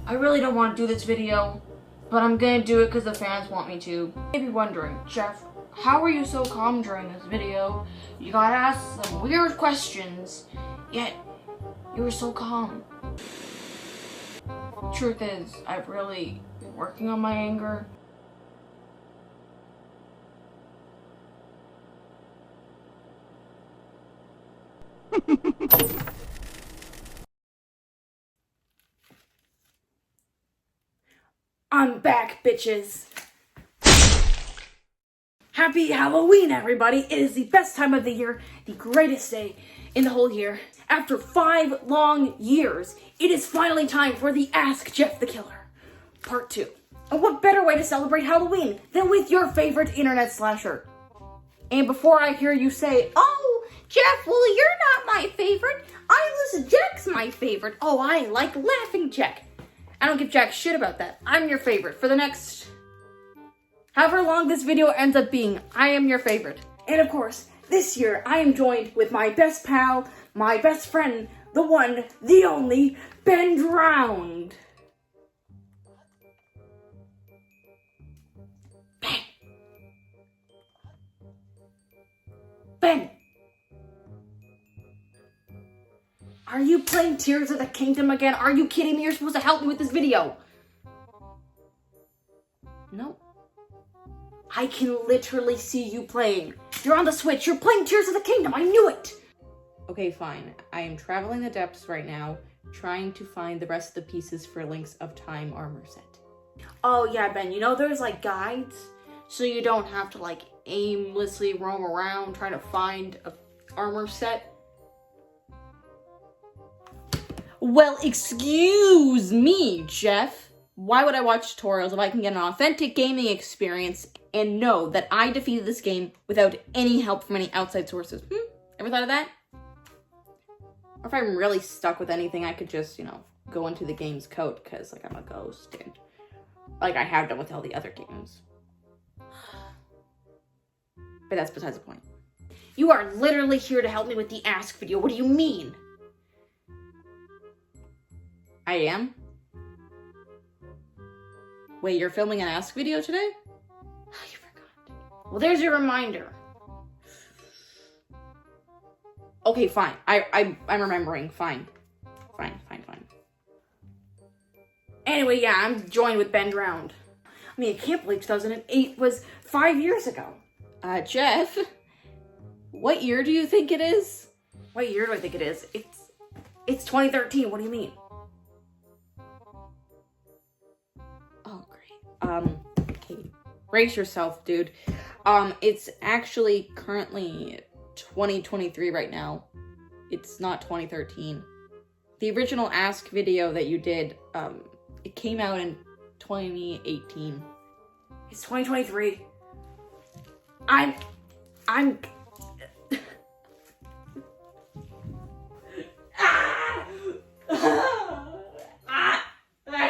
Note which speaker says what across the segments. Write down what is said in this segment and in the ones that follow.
Speaker 1: I really don't want to do this video, but I'm gonna do it because the fans want me to. You may be wondering, Jeff, how are you so calm during this video? You got asked some weird questions, yet you were so calm. Truth is, I've really been working on my anger. I'm back, bitches. Happy Halloween, everybody. It is the best time of the year, the greatest day in the whole year. After 5 long years, it is finally time for the Ask Jeff the Killer, Part 2. And what better way to celebrate Halloween than with your favorite internet slasher? And before I hear you say, "Oh, Jeff, well, you're not my favorite. Eyeless Jack's my favorite. Oh, I like Laughing Jack." I don't give jack shit about that. I'm your favorite for the next however long this video ends up being. I am your favorite. And of course, this year I am joined with my best pal, my best friend, the one, the only, Ben Drowned. Ben! Are you playing Tears of the Kingdom again? Are you kidding me? You're supposed to help me with this video. No. I can literally see you playing. You're on the Switch. You're playing Tears of the Kingdom. I knew it. Okay, fine. I am traveling the depths right now, trying to find the rest of the pieces for Links of Time armor set. Oh, yeah, Ben. You know there's, like, guides? So you don't have to, like, aimlessly roam around trying to find a armor set. Well, excuse me, Jeff. Why would I watch tutorials if I can get an authentic gaming experience and know that I defeated this game without any help from any outside sources? Ever thought of that? Or if I'm really stuck with anything, I could just, go into the game's code because, like, I'm a ghost and, like, I have done with all the other games. But that's besides the point. You are literally here to help me with the Ask video. What do you mean? I am? Wait, you're filming an Ask video today? Oh, you forgot. Well, there's your reminder. Okay, fine. I'm remembering. Fine. Fine. Anyway, yeah, I'm joined with Ben Drowned. I mean, I can't believe 2008 was 5 years ago. Jeff, what year do you think it is? What year do I think it is? It's 2013. What do you mean? Okay, brace yourself, dude. It's actually currently 2023 right now. It's not 2013. The original Ask video that you did, it came out in 2018. It's 2023. I'm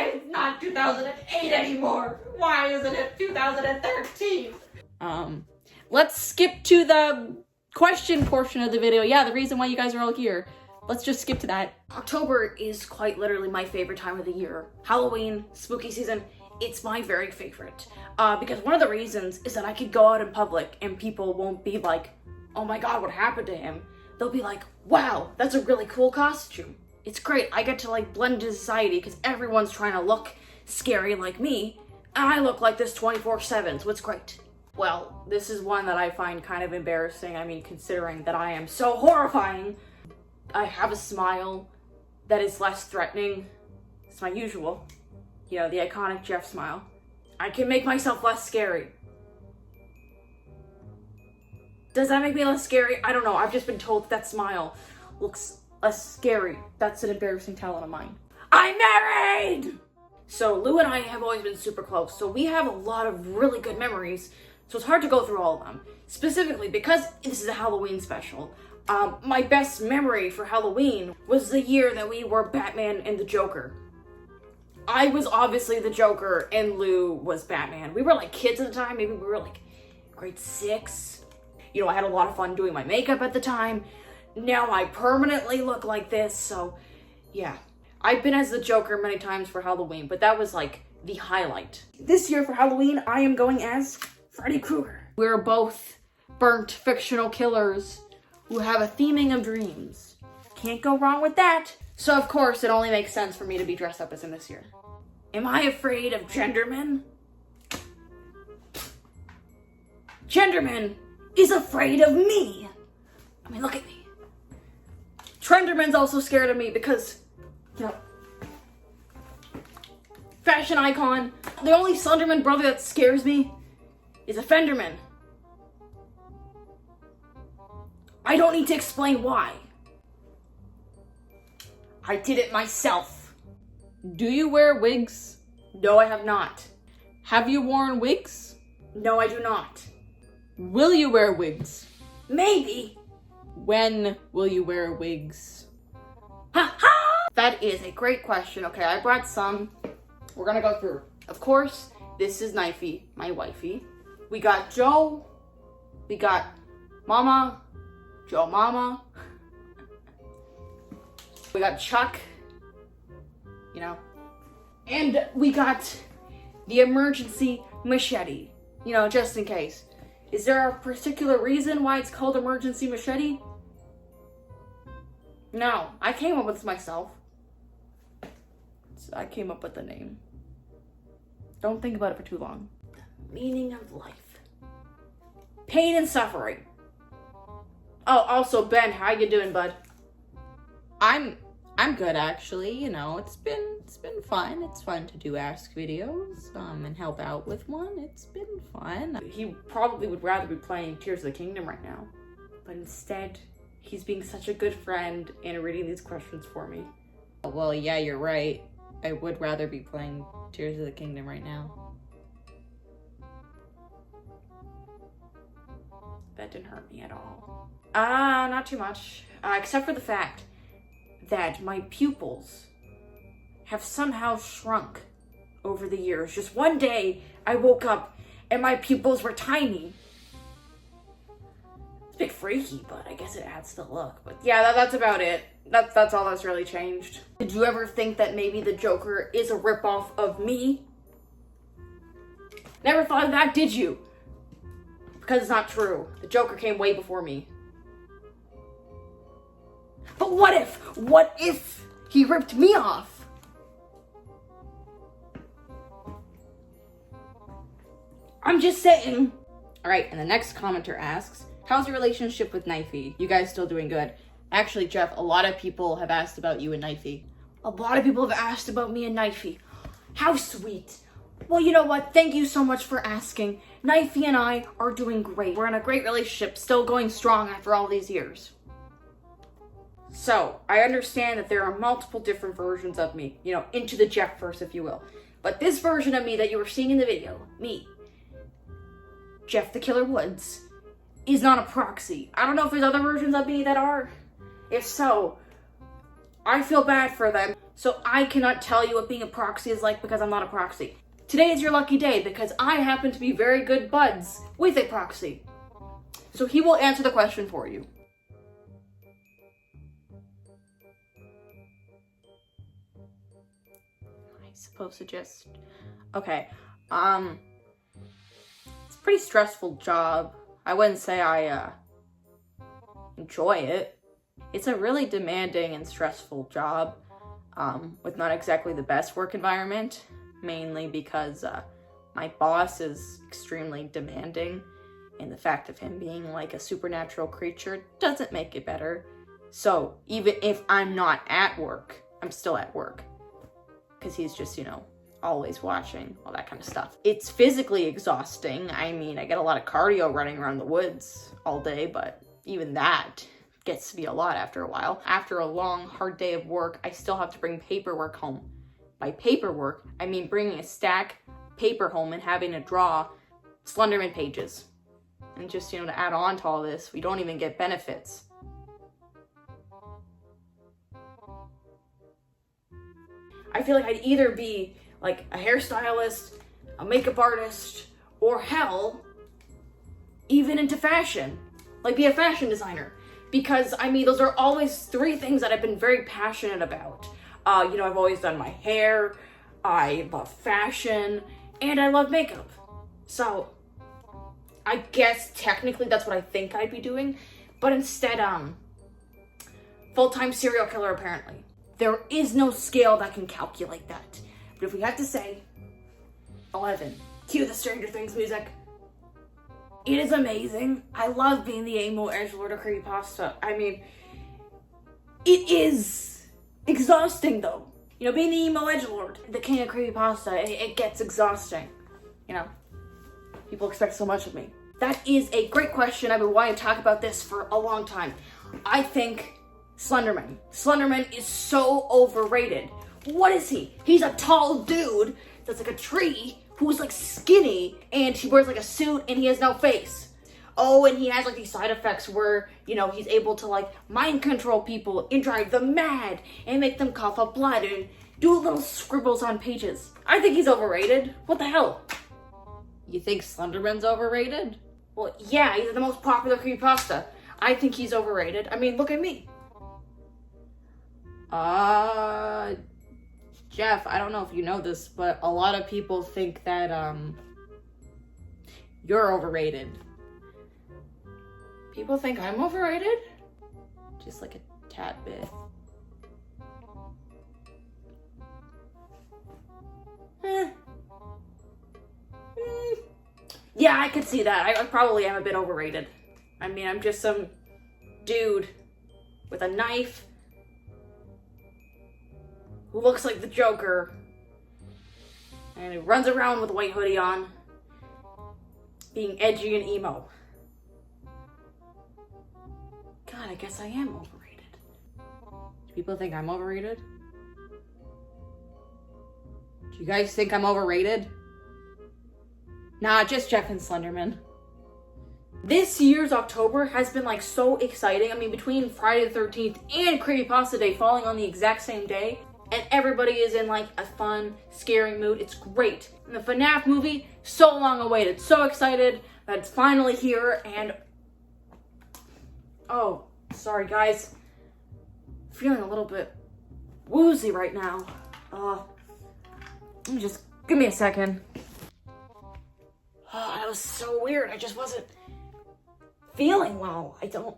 Speaker 1: It's not 2008 anymore. Why isn't it 2013? Let's skip to the question portion of the video. Yeah, the reason why you guys are all here. Let's just skip to that. October is quite literally my favorite time of the year. Halloween, spooky season, it's my very favorite. Because one of the reasons is that I could go out in public and people won't be like, "Oh my god, what happened to him?" They'll be like, "Wow, that's a really cool costume." It's great. I get to, like, blend into society because everyone's trying to look scary like me, and I look like this 24/7, so it's great. Well, this is one that I find kind of embarrassing. I mean, considering that I am so horrifying. I have a smile that is less threatening. It's my usual. The iconic Jeff smile. I can make myself less scary. Does that make me less scary? I don't know. I've just been told that smile looks less scary. That's an embarrassing talent of mine. I'm married! So Lou and I have always been super close, so we have a lot of really good memories, so it's hard to go through all of them. Specifically, because this is a Halloween special, my best memory for Halloween was the year that we were Batman and the Joker. I was obviously the Joker, and Lou was Batman. We were like kids at the time, maybe we were like grade 6. I had a lot of fun doing my makeup at the time. Now I permanently look like this, so yeah. I've been as the Joker many times for Halloween, but that was like the highlight. This year for Halloween, I am going as Freddy Krueger. We're both burnt fictional killers who have a theming of dreams. Can't go wrong with that. So of course, it only makes sense for me to be dressed up as him this year. Am I afraid of Genderman? Genderman is afraid of me. I mean, look at me. Trenderman's also scared of me because, you know, fashion icon. The only Slenderman brother that scares me is a Fenderman. I don't need to explain why. I did it myself. Do you wear wigs? No, I have not. Have you worn wigs? No, I do not. Will you wear wigs? Maybe. When will you wear wigs? Ha ha! That is a great question. Okay, I brought some. We're gonna go through. Of course, this is Knifey, my wifey. We got Joe. We got Mama. Joe Mama. We got Chuck. You know. And we got the emergency machete. You know, just in case. Is there a particular reason why it's called emergency machete? No, I came up with this myself. So I came up with the name. Don't think about it for too long. Meaning of life. Pain and suffering. Oh, also Ben, how you doing, bud? I'm good actually, you know, it's been fun. It's fun to do ask videos, and help out with one. It's been fun. He probably would rather be playing Tears of the Kingdom right now, but instead, he's being such a good friend and reading these questions for me. Well, yeah, you're right. I would rather be playing Tears of the Kingdom right now. That didn't hurt me at all. Not too much. Except for the fact that my pupils have somehow shrunk over the years. Just one day, I woke up and my pupils were tiny. It's a bit freaky, but I guess it adds to the look. But yeah, that's about it. That's all that's really changed. Did you ever think that maybe the Joker is a ripoff of me? Never thought of that, did you? Because it's not true. The Joker came way before me. But what if he ripped me off? I'm just saying. All right, and the next commenter asks, how's your relationship with Knifey? You guys still doing good? Actually, Jeff, a lot of people have asked about you and Knifey. A lot of people have asked about me and Knifey. How sweet. Well, you know what? Thank you so much for asking. Knifey and I are doing great. We're in a great relationship, still going strong after all these years. So, I understand that there are multiple different versions of me, you know, into the Jeff-verse, if you will. But this version of me that you were seeing in the video, me, Jeff the Killer Woods, is not a proxy. I don't know if there's other versions of me that are. If so, I feel bad for them. So I cannot tell you what being a proxy is like because I'm not a proxy. Today is your lucky day because I happen to be very good buds with a proxy. So he will answer the question for you. Supposed to just okay it's a pretty stressful job. I wouldn't say I enjoy it. It's a really demanding and stressful job with not exactly the best work environment, mainly because my boss is extremely demanding, and the fact of him being like a supernatural creature doesn't make it better. So even if I'm not at work, I'm still at work. Because he's just, you know, always watching, all that kind of stuff. It's physically exhausting. I mean, I get a lot of cardio running around the woods all day, but even that gets to be a lot after a while. After a long, hard day of work, I still have to bring paperwork home. By paperwork, I mean bringing a stack of paper home and having to draw Slenderman pages. And just, you know, to add on to all this, we don't even get benefits. I feel like I'd either be like a hairstylist, a makeup artist, or hell, even into fashion. Like be a fashion designer. Because, I mean, those are always three things that I've been very passionate about. You know, I've always done my hair, I love fashion, and I love makeup. So, I guess technically that's what I think I'd be doing, but instead, full-time serial killer apparently. There is no scale that can calculate that. But if we had to say 11, cue the Stranger Things music. It is amazing. I love being the emo edgelord of Creepypasta. I mean, it is exhausting though. You know, being the emo edgelord, the king of Creepypasta, it gets exhausting. You know, people expect so much of me. That is a great question. I've been wanting to talk about this for a long time. I think Slenderman. Slenderman is so overrated. What is he? He's a tall dude that's like a tree who's like skinny and he wears like a suit and he has no face. Oh, and he has like these side effects where, you know, he's able to like mind control people and drive them mad and make them cough up blood and do little scribbles on pages. I think he's overrated. What the hell? You think Slenderman's overrated? Well, yeah, he's the most popular creepypasta. I think he's overrated. I mean, look at me. Jeff, I don't know if you know this, but a lot of people think that, you're overrated. People think I'm overrated? Just like a tad bit. Yeah, I could see that. I probably am a bit overrated. I mean, I'm just some dude with a knife who looks like the Joker and he runs around with a white hoodie on, being edgy and emo. God, I guess I am overrated. Do people think I'm overrated? Do you guys think I'm overrated? Nah, just Jeff and Slenderman. This year's October has been like so exciting. I mean, between Friday the 13th and Creepypasta Day falling on the exact same day, and everybody is in like a fun, scary mood. It's great. And the FNAF movie, so long awaited. So excited that it's finally here. And oh, sorry guys. Feeling a little bit woozy right now. Just give me a second. Oh, that was so weird. I just wasn't feeling well. I don't.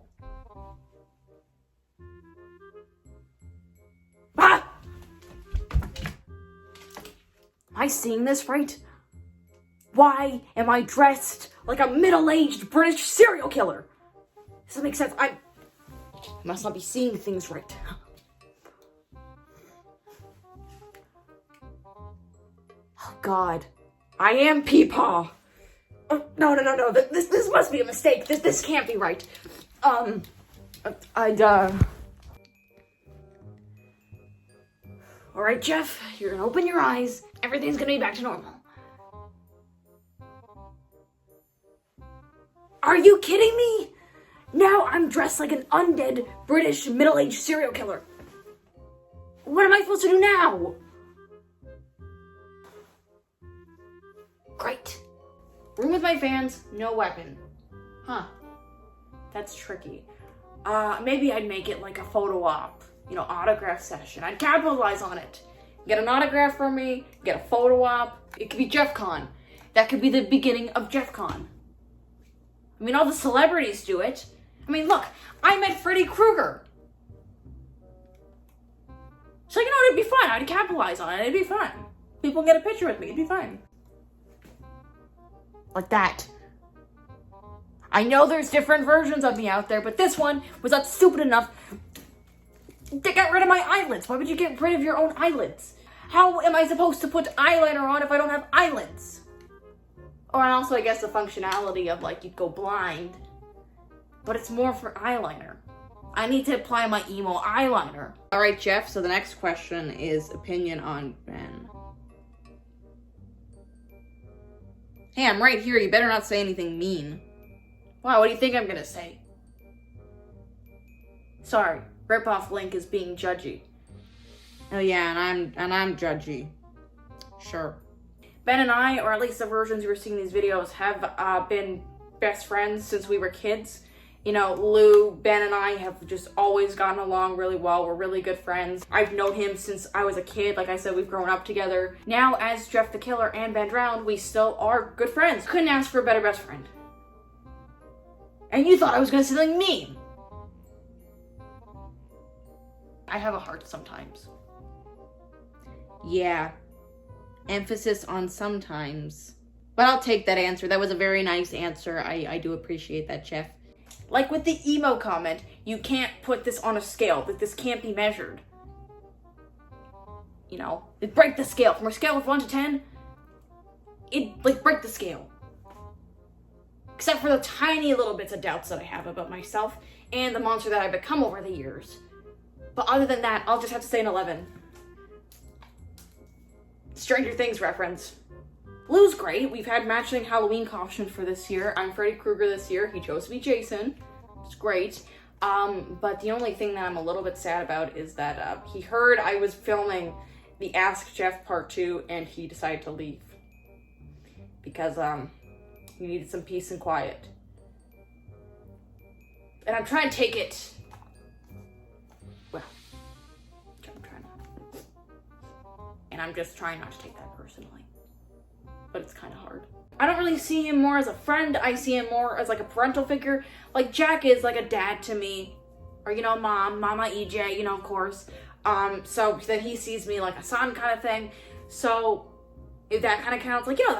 Speaker 1: Ah! Am I seeing this right? Why am I dressed like a middle-aged British serial killer? Does that make sense? I must not be seeing things right. Oh God, I am Peepaw. Oh, no. This must be a mistake. This can't be right. All right, Jeff, you're gonna open your eyes. Everything's gonna be back to normal. Are you kidding me? Now I'm dressed like an undead British middle-aged serial killer. What am I supposed to do now? Great. Room with my fans, no weapon. Huh. That's tricky. Maybe I'd make it like a photo op. You know, autograph session. I'd capitalize on it. Get an autograph from me, get a photo op. It could be JeffCon. That could be the beginning of JeffCon. I mean, all the celebrities do it. I mean, look, I met Freddy Krueger. So, you know, it'd be fun. I'd capitalize on it. It'd be fun. People get a picture with me. It'd be fun. Like that. I know there's different versions of me out there, but this one was not stupid enough to get rid of my eyelids. Why would you get rid of your own eyelids? How am I supposed to put eyeliner on if I don't have eyelids? Or also, I guess, the functionality of, like, you'd go blind. But it's more for eyeliner. I need to apply my emo eyeliner. All right, Jeff, so the next question is opinion on Ben. Hey, I'm right here. You better not say anything mean. Wow, what do you think I'm gonna say? Sorry, Ripoff Link is being judgy. Oh yeah, and I'm judgy. Sure. Ben and I, or at least the versions you were seeing in these videos, have been best friends since we were kids. You know, Lou, Ben, and I have just always gotten along really well. We're really good friends. I've known him since I was a kid. Like I said, we've grown up together. Now, as Jeff the Killer and Ben Drowned, we still are good friends. Couldn't ask for a better best friend. And you thought I was gonna say something mean. I have a heart sometimes. Yeah. Emphasis on sometimes. But I'll take that answer. That was a very nice answer. I do appreciate that, Jeff. Like with the emo comment, you can't put this on a scale, that this can't be measured. You know, it break the scale. From a scale of 1 to 10, it break the scale. Except for the tiny little bits of doubts that I have about myself and the monster that I've become over the years. But other than that, I'll just have to say an 11. Stranger Things reference. Lou's great. We've had matching Halloween costumes for this year. I'm Freddy Krueger this year. He chose to be Jason. It's great. But the only thing that I'm a little bit sad about is that he heard I was filming the Ask Jeff Part 2 and he decided to leave. Because he needed some peace and quiet. And I'm trying to take it... Well, I'm trying not. And I'm just trying not to take that personally. But it's kind of hard. I don't really see him more as a friend. I see him more as like a parental figure. Like Jack is like a dad to me. Or, you know, Mama EJ, you know, of course. So then he sees me like a son kind of thing. So if that kind of counts, like, you know,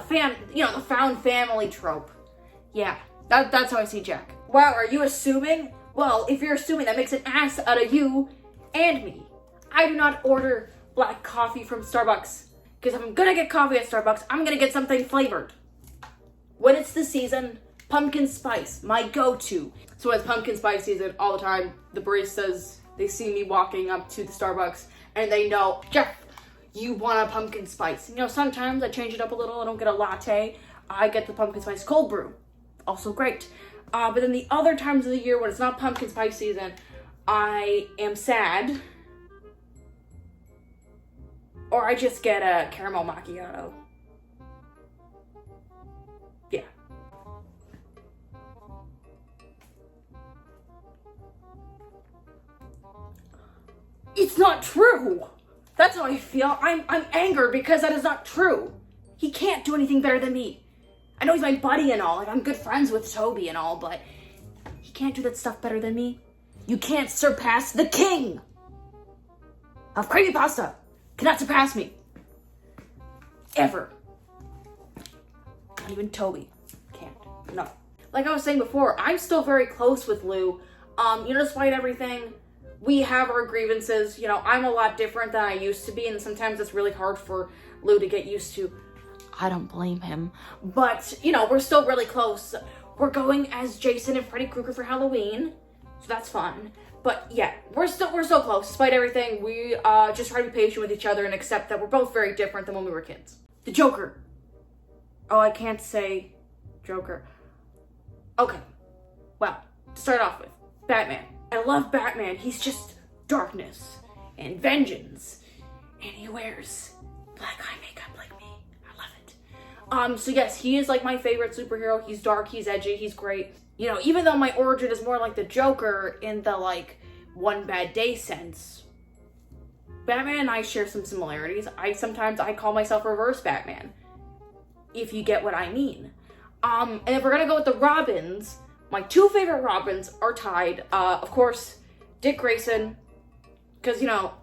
Speaker 1: the found family trope. Yeah, that's how I see Jack. Wow, are you assuming? Well, if you're assuming, that makes an ass out of you and me. I do not order black coffee from Starbucks. Because if I'm gonna get coffee at Starbucks, I'm gonna get something flavored. When it's the season, pumpkin spice, my go-to. So it's pumpkin spice season all the time. The baristas, they see me walking up to the Starbucks and they know, Jeff, you want a pumpkin spice. You know, sometimes I change it up a little. I don't get a latte. I get the pumpkin spice cold brew. Also great. But then the other times of the year when it's not pumpkin spice season, I am sad. Or I just get a caramel macchiato. Yeah. It's not true! That's how I feel. I'm angered because that is not true. He can't do anything better than me. I know he's my buddy and all, like I'm good friends with Toby and all, but he can't do that stuff better than me. You can't surpass the king of Creepypasta. Cannot surpass me. Ever. Not even Toby. Can't. No. Like I was saying before, I'm still very close with Lou. You know, despite everything, we have our grievances. You know, I'm a lot different than I used to be, and sometimes it's really hard for Lou to get used to. I don't blame him. But, you know, we're still really close. We're going as Jason and Freddy Krueger for Halloween, so that's fun. But yeah, we're so close. Despite everything, we just try to be patient with each other and accept that we're both very different than when we were kids. The Joker. Oh, I can't say Joker. Okay. Well, to start off with, Batman. I love Batman. He's just darkness and vengeance. And he wears black eye makeup like me. I love it. So yes, he is like my favorite superhero. He's dark, he's edgy, he's great. You know, even though my origin is more like the Joker in the, like, one bad day sense, Batman and I share some similarities. Sometimes I call myself reverse Batman, if you get what I mean. And if we're gonna go with the Robins, my two favorite Robins are tied. Of course, Dick Grayson, because, you know,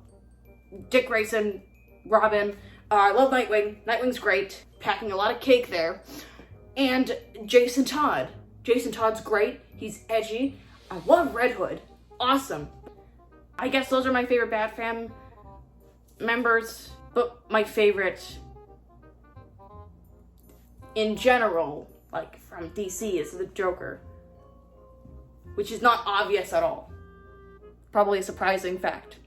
Speaker 1: Dick Grayson, Robin. I love Nightwing. Nightwing's great. Packing a lot of cake there. And Jason Todd. Jason Todd's great. He's edgy. I love Red Hood. Awesome. I guess those are my favorite Bat Fam members. But my favorite in general, like from DC, is the Joker. Which is not obvious at all. Probably a surprising fact.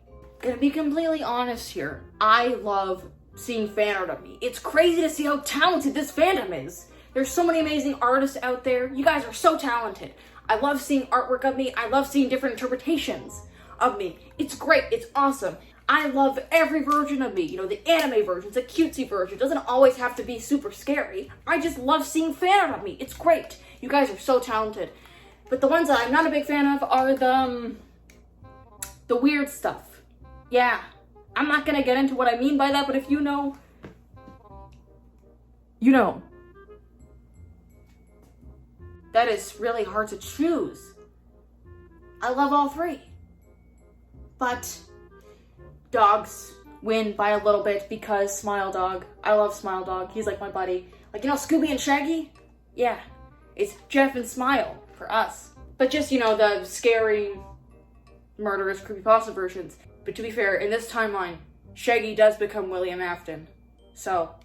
Speaker 1: Gonna be completely honest here. I love seeing fan art of me. It's crazy to see how talented this fandom is. There's so many amazing artists out there. You guys are so talented. I love seeing artwork of me. I love seeing different interpretations of me. It's great. It's awesome. I love every version of me. You know, the anime versions, the cutesy version. It doesn't always have to be super scary. I just love seeing fan art of me. It's great. You guys are so talented. But the ones that I'm not a big fan of are the weird stuff. Yeah, I'm not gonna get into what I mean by that, but if you know, you know. That is really hard to choose. I love all three. But dogs win by a little bit because Smile Dog. I love Smile Dog. He's like my buddy. Like, you know Scooby and Shaggy? Yeah. It's Jeff and Smile for us. But just, you know, the scary, murderous Creepypasta versions. But to be fair, in this timeline, Shaggy does become William Afton. So,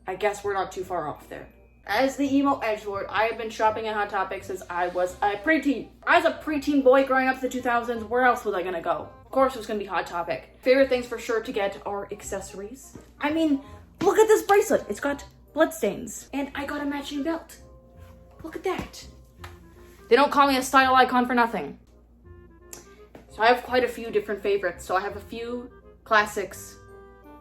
Speaker 1: I guess we're not too far off there. As the emo edgelord, I have been shopping at Hot Topic since I was a preteen. As a preteen boy growing up in the 2000s, where else was I gonna go? Of course it was gonna be Hot Topic. Favorite things for sure to get are accessories. I mean, look at this bracelet. It's got bloodstains. And I got a matching belt. Look at that. They don't call me a style icon for nothing. So I have quite a few different favorites. So I have a few classics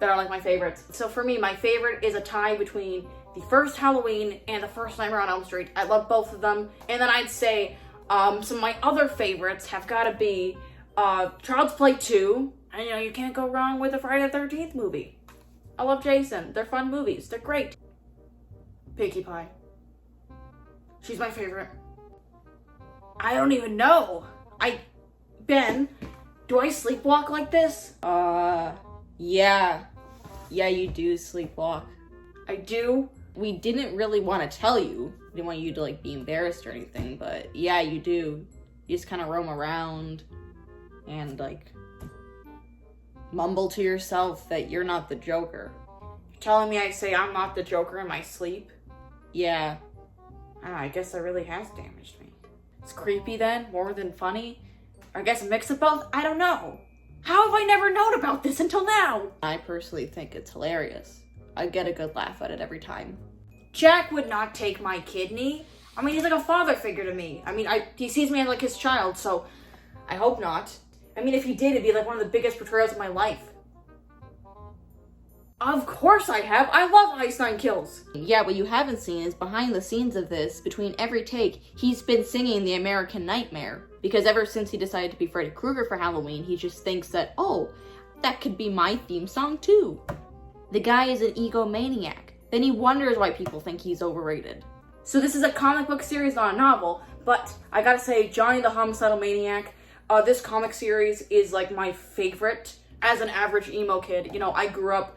Speaker 1: that are like my favorites. So for me, my favorite is a tie between the first Halloween and the first Nightmare on Elm Street. I love both of them. And then I'd say some of my other favorites have got to be Child's Play 2. And you know, you can't go wrong with a Friday the 13th movie. I love Jason. They're fun movies. They're great. Pinkie Pie. She's my favorite. I don't even know. Ben, do I sleepwalk like this? Yeah. Yeah, you do sleepwalk. I do. We didn't really want to tell you. We didn't want you to, like, be embarrassed or anything, but yeah, you do. You just kind of roam around and, like, mumble to yourself that you're not the Joker. You're telling me I say I'm not the Joker in my sleep? Yeah. I guess that really has damaged me. It's creepy then, more than funny. I guess a mix of both? I don't know. How have I never known about this until now? I personally think it's hilarious. I get a good laugh at it every time. Jack would not take my kidney. I mean, he's like a father figure to me. I mean, he sees me as like his child, so I hope not. I mean, if he did, it'd be like one of the biggest portrayals of my life. Of course I have. I love Ice Nine Kills. Yeah, what you haven't seen is behind the scenes of this, between every take, he's been singing The American Nightmare. Because ever since he decided to be Freddy Krueger for Halloween, he just thinks that, oh, that could be my theme song too. The guy is an egomaniac. Then he wonders why people think he's overrated. So this is a comic book series, not a novel, but I gotta say, Johnny the Homicidal Maniac, this comic series is like my favorite as an average emo kid. You know, I grew up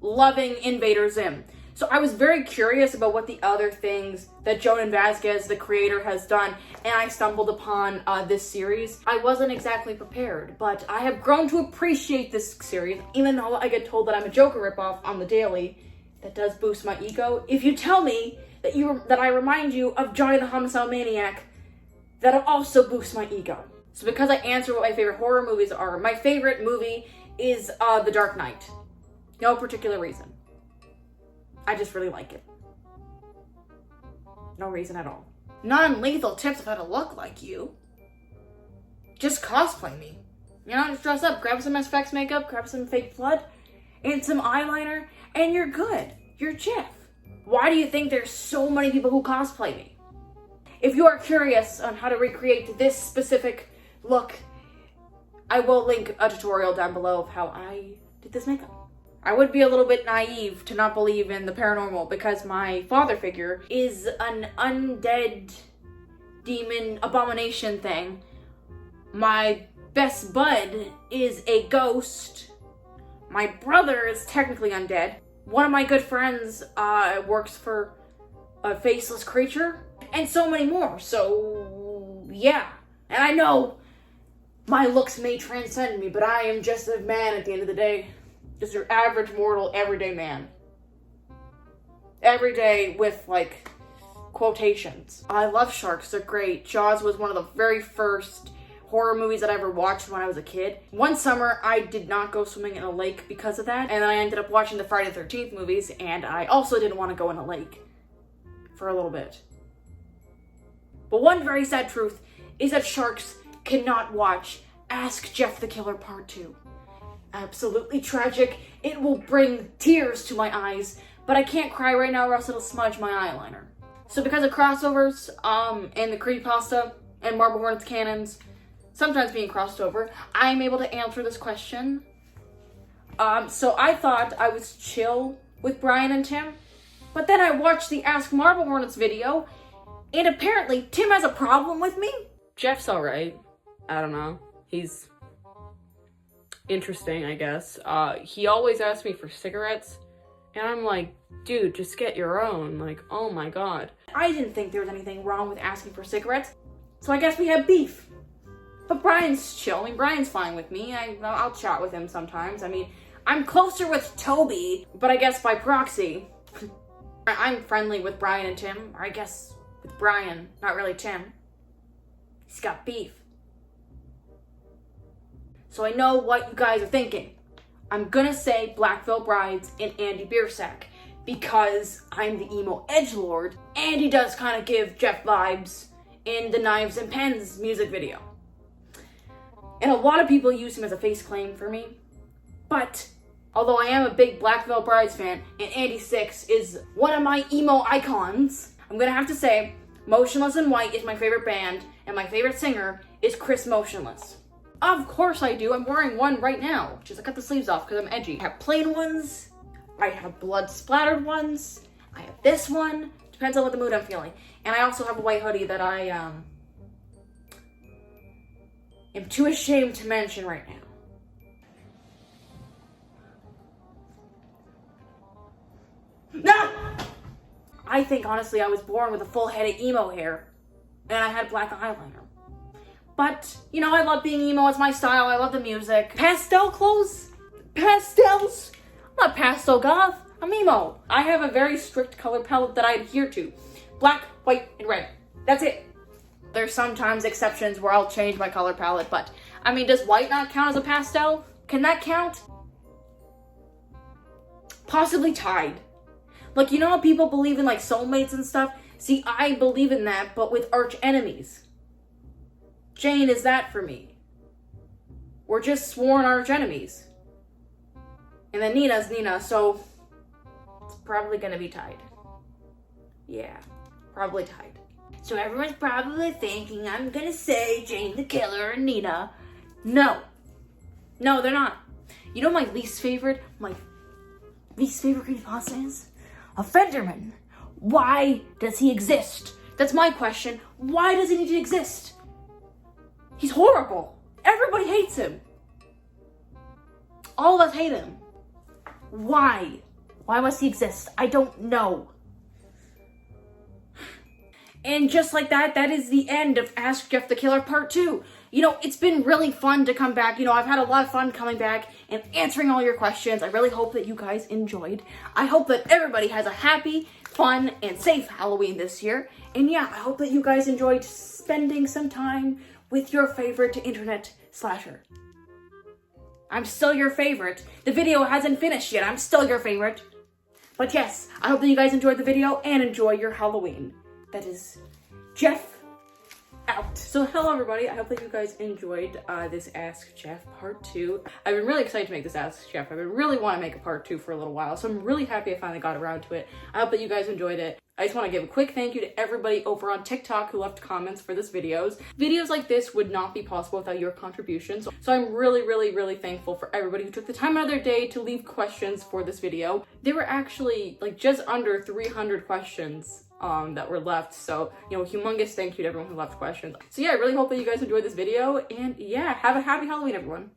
Speaker 1: loving Invader Zim. So I was very curious about what the other things that Jonan Vasquez, the creator, has done, and I stumbled upon this series. I wasn't exactly prepared, but I have grown to appreciate this series, even though I get told that I'm a Joker ripoff on the daily. That does boost my ego. If you tell me that I remind you of Johnny the Homicidal Maniac, that'll also boost my ego. So because I answer what my favorite horror movies are, my favorite movie is The Dark Knight. No particular reason. I just really like it. No reason at all. Non-lethal tips of how to look like you. Just cosplay me. You know, just dress up, grab some SFX makeup, grab some fake blood, and some eyeliner, and you're good. You're Jeff. Why do you think there's so many people who cosplay me? If you are curious on how to recreate this specific look, I will link a tutorial down below of how I did this makeup. I would be a little bit naive to not believe in the paranormal because my father figure is an undead demon abomination thing. My best bud is a ghost. My brother is technically undead. One of my good friends works for a faceless creature. And so many more. So, yeah. And I know my looks may transcend me, but I am just a man at the end of the day. Just your average mortal, everyday man. Every day with, like, quotations. I love sharks. They're great. Jaws was one of the very first horror movies that I ever watched when I was a kid. One summer, I did not go swimming in a lake because of that, and then I ended up watching the Friday the 13th movies, and I also didn't want to go in a lake for a little bit. But one very sad truth is that sharks cannot watch Ask Jeff the Killer Part 2. Absolutely tragic. It will bring tears to my eyes, but I can't cry right now or else it'll smudge my eyeliner. So because of crossovers and the Creepypasta, and Marble Hornets canons sometimes being crossed over, I'm able to answer this question. So I thought I was chill with Brian and Tim, but then I watched the Ask Marble Hornets video, and apparently Tim has a problem with me. Jeff's alright. I don't know. He's interesting, I guess. He always asks me for cigarettes, and I'm like, dude, just get your own. Like, oh my god. I didn't think there was anything wrong with asking for cigarettes, so I guess we have beef. But Brian's chill. I mean, Brian's fine with me. I'll chat with him sometimes. I mean, I'm closer with Toby, but I guess by proxy. I'm friendly with Brian and Tim, or I guess with Brian, not really Tim. He's got beef. So I know what you guys are thinking. I'm gonna say Black Veil Brides and Andy Biersack because I'm the emo edgelord, and he does kind of give Jeff vibes in the Knives and Pens music video. And a lot of people use him as a face claim for me, but although I am a big Black Veil Brides fan and Andy Six is one of my emo icons, I'm gonna have to say Motionless in White is my favorite band, and my favorite singer is Chris Motionless. Of course I do. I'm wearing one right now. Just I cut the sleeves off because I'm edgy. I have plain ones. I have blood splattered ones. I have this one. Depends on what the mood I'm feeling. And I also have a white hoodie that I am too ashamed to mention right now. No! I think honestly I was born with a full head of emo hair and I had black eyeliner. But, you know, I love being emo. It's my style. I love the music. Pastel clothes? Pastels? I'm not pastel goth. I'm emo. I have a very strict color palette that I adhere to. Black, white, and red. That's it. There's sometimes exceptions where I'll change my color palette, but, I mean, does white not count as a pastel? Can that count? Possibly Tide. Like, you know how people believe in, like, soulmates and stuff? See, I believe in that, but with arch enemies. Jane is that for me. We're just sworn arch enemies. And then Nina's Nina, so it's probably gonna be Tide. Yeah, probably Tide. So everyone's probably thinking I'm gonna say Jane the Killer and Nina. No. No, they're not. You know my least favorite creepypasta is? A Fenderman. Why does he exist? That's my question. Why does he need to exist? He's horrible. Everybody hates him. All of us hate him. Why? Why must he exist? I don't know. And just like that, that is the end of Ask Jeff the Killer Part 2. You know, it's been really fun to come back. You know, I've had a lot of fun coming back and answering all your questions. I really hope that you guys enjoyed. I hope that everybody has a happy, fun, and safe Halloween this year. And yeah, I hope that you guys enjoyed spending some time with your favorite internet slasher. I'm still your favorite. The video hasn't finished yet. I'm still your favorite. But yes, I hope that you guys enjoyed the video and enjoy your Halloween. That is Jeff out. So hello everybody, I hope that you guys enjoyed this Ask Jeff Part 2. I've been really excited to make this Ask Jeff. I've been really want to make a Part 2 for a little while, so I'm really happy I finally got around to it. I hope that you guys enjoyed it. I just want to give a quick thank you to everybody over on TikTok who left comments for this videos. Videos like this would not be possible without your contributions. So I'm really thankful for everybody who took the time out of their day to leave questions for this video. There were actually like just under 300 questions that were left. So, you know, humongous thank you to everyone who left questions. So yeah, I really hope that you guys enjoyed this video, and yeah, have a happy Halloween, everyone.